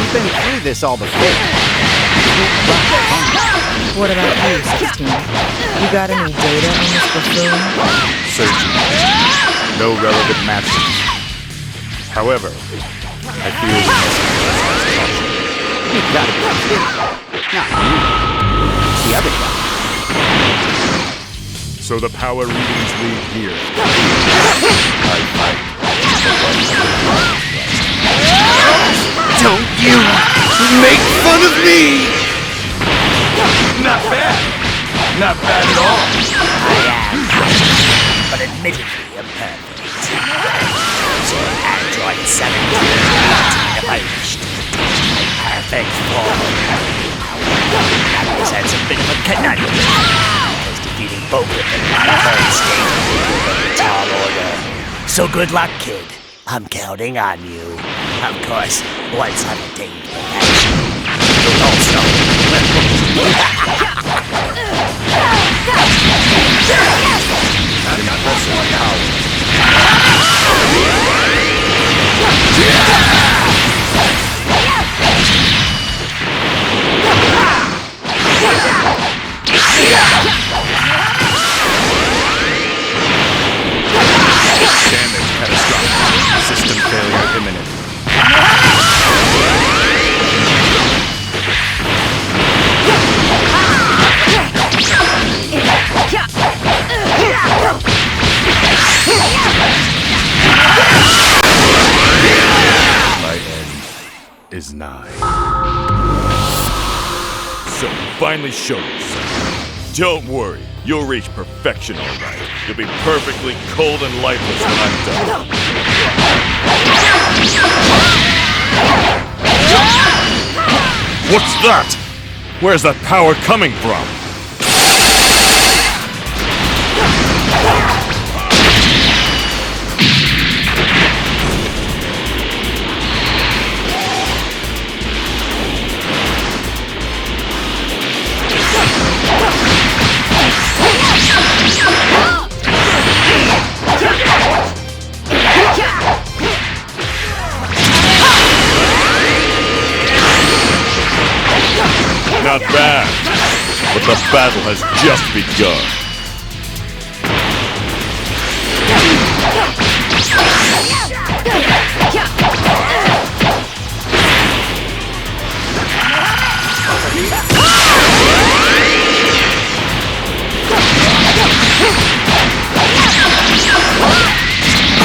We've been through this all before. What about you, 16? You got any data on this buffoon? Searching. No relevant matches. However, I feel we must You've got to be kidding. Not me. It's the other guy. So the power readings lead here. I fight. Don't you make fun of me! Not bad. Not bad at all. I am, but admittedly imperfect. So Android 17 if I wish to a perfect form. That presents a bit of a conundrum, because defeating both of them on a third stage of the tall order. So good luck, kid. I'm counting on you. Of course, once I've attained perfection, you'll also... Damage catastrophic. System failure imminent. My end is nigh. So finally show yourself. Don't worry, you'll reach perfection all right. You'll be perfectly cold and lifeless when I'm done. What's that? Where's that power coming from? Not bad, but the battle has just begun.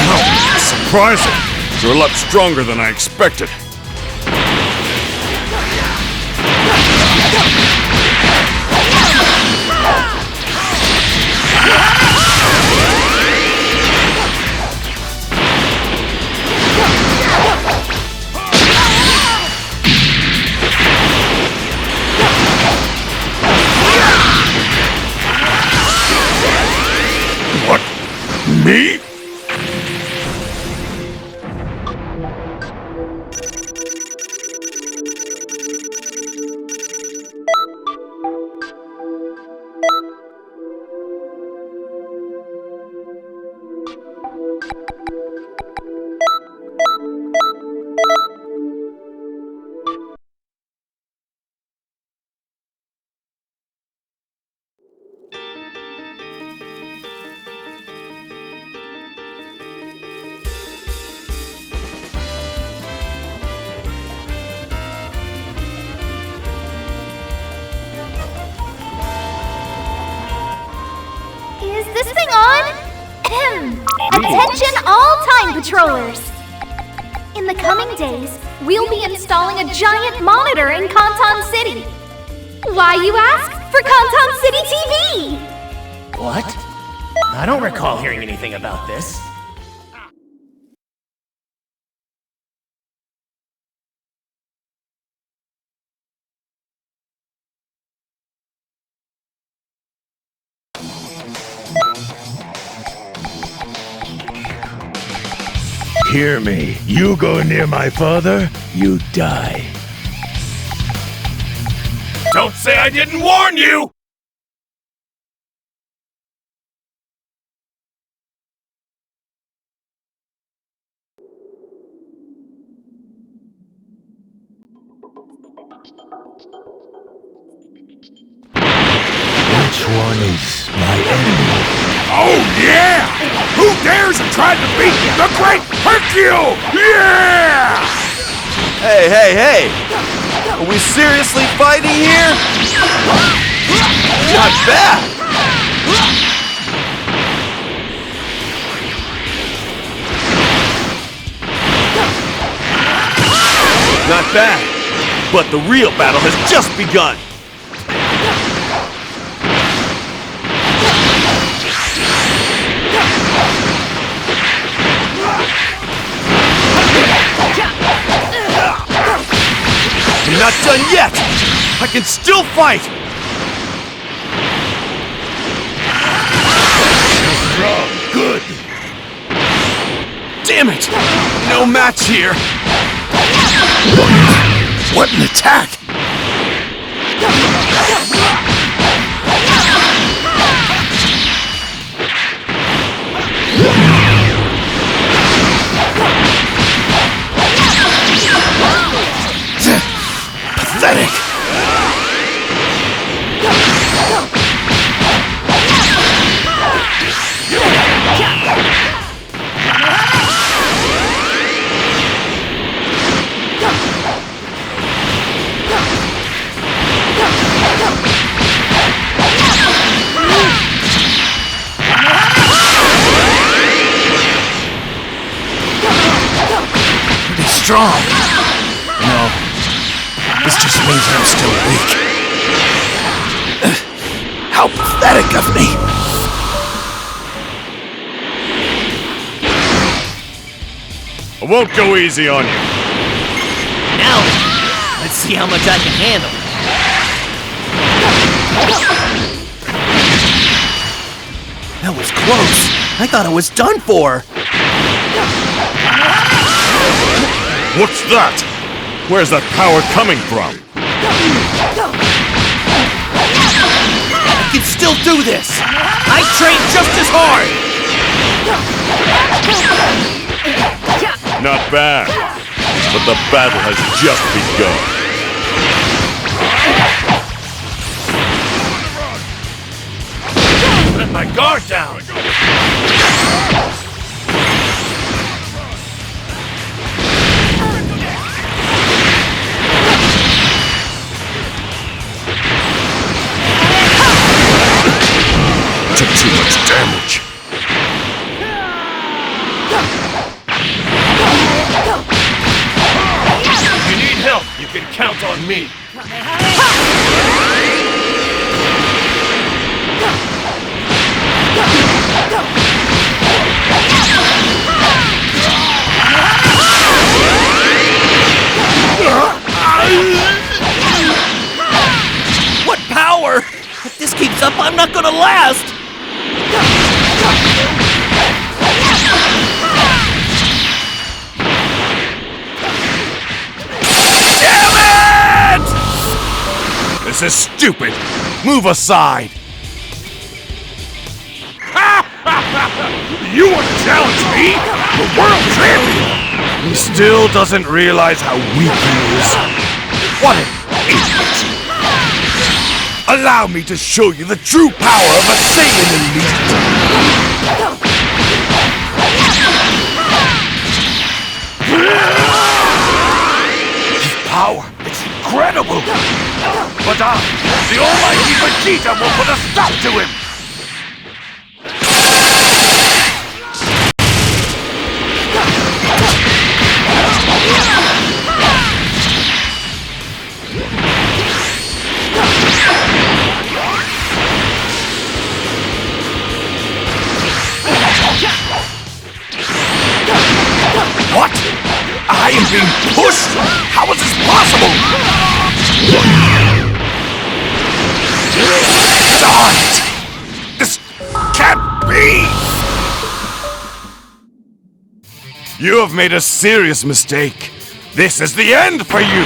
Oh, surprising! You're a lot stronger than I expected. Me? Is this thing on? Attention all time patrollers! In the coming days, we'll be installing a giant monitor in Canton City. Why, you ask? For Canton City TV! What? I don't recall hearing anything about this. Hear me. You go near my father, you die. Don't say I didn't warn you! Which one is my enemy? Oh, yeah! Who dares and tried to beat the great Hercule? Yeah! Hey, hey, hey! Are we seriously fighting here? Not bad! Not bad! But the real battle has just begun! I'm not done yet! I can still fight! Strong, good. Damn it! No match here! What an attack! Pathetic! Pretty strong. No. This just means I'm still weak. How pathetic of me! I won't go easy on you. Now, let's see how much I can handle. That was close. I thought I was done for. What's that? Where's that power coming from? I can still do this. I train just as hard. Not bad. But the battle has just begun. Let my guard down! Took too much damage. If you need help, you can count on me. What power? If this keeps up, I'm not gonna last. This is stupid! Move aside! You want to challenge me? The world champion! He still doesn't realize how weak he is. What an idiot! Allow me to show you the true power of a Saiyan elite! His power, it's incredible! But the almighty Vegeta will put a stop to him! What? I am being pushed? How is this possible? Darn it! This can't be! You have made a serious mistake. This is the end for you!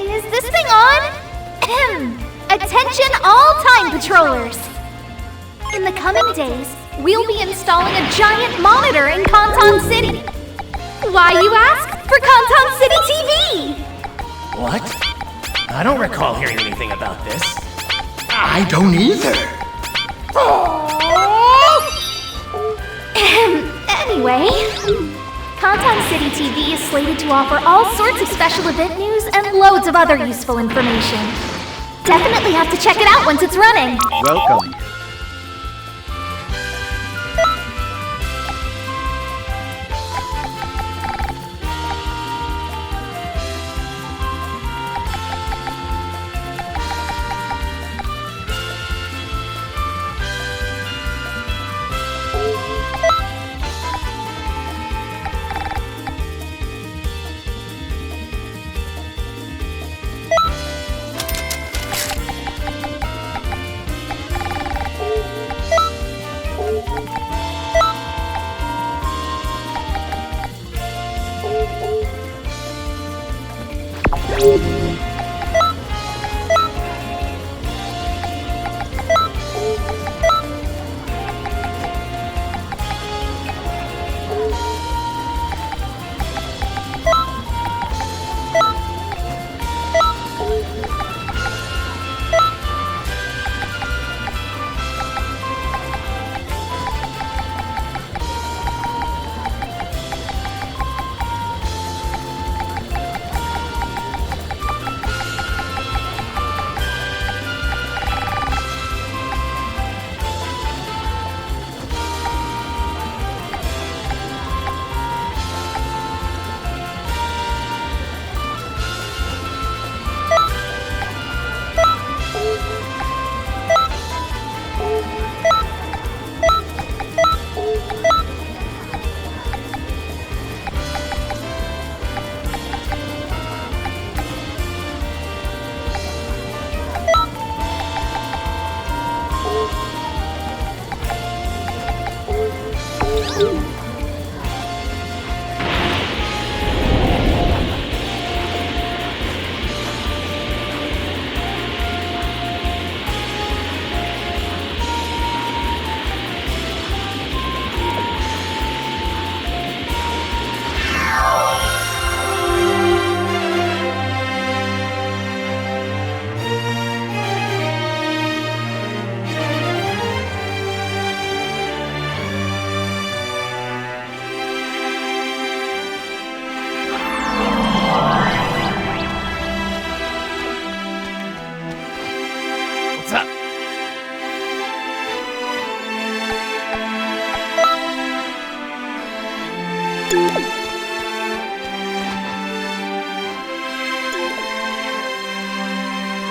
Is this thing on? Attention all time patrollers! In the coming days, we'll be installing a giant monitor in Canton City. Why, you ask? For Canton City TV! What? I don't recall hearing anything about this. I don't either. Anyway, Canton City TV is slated to offer all sorts of special event news and loads of other useful information. Definitely have to check it out once it's running. Welcome. Ball.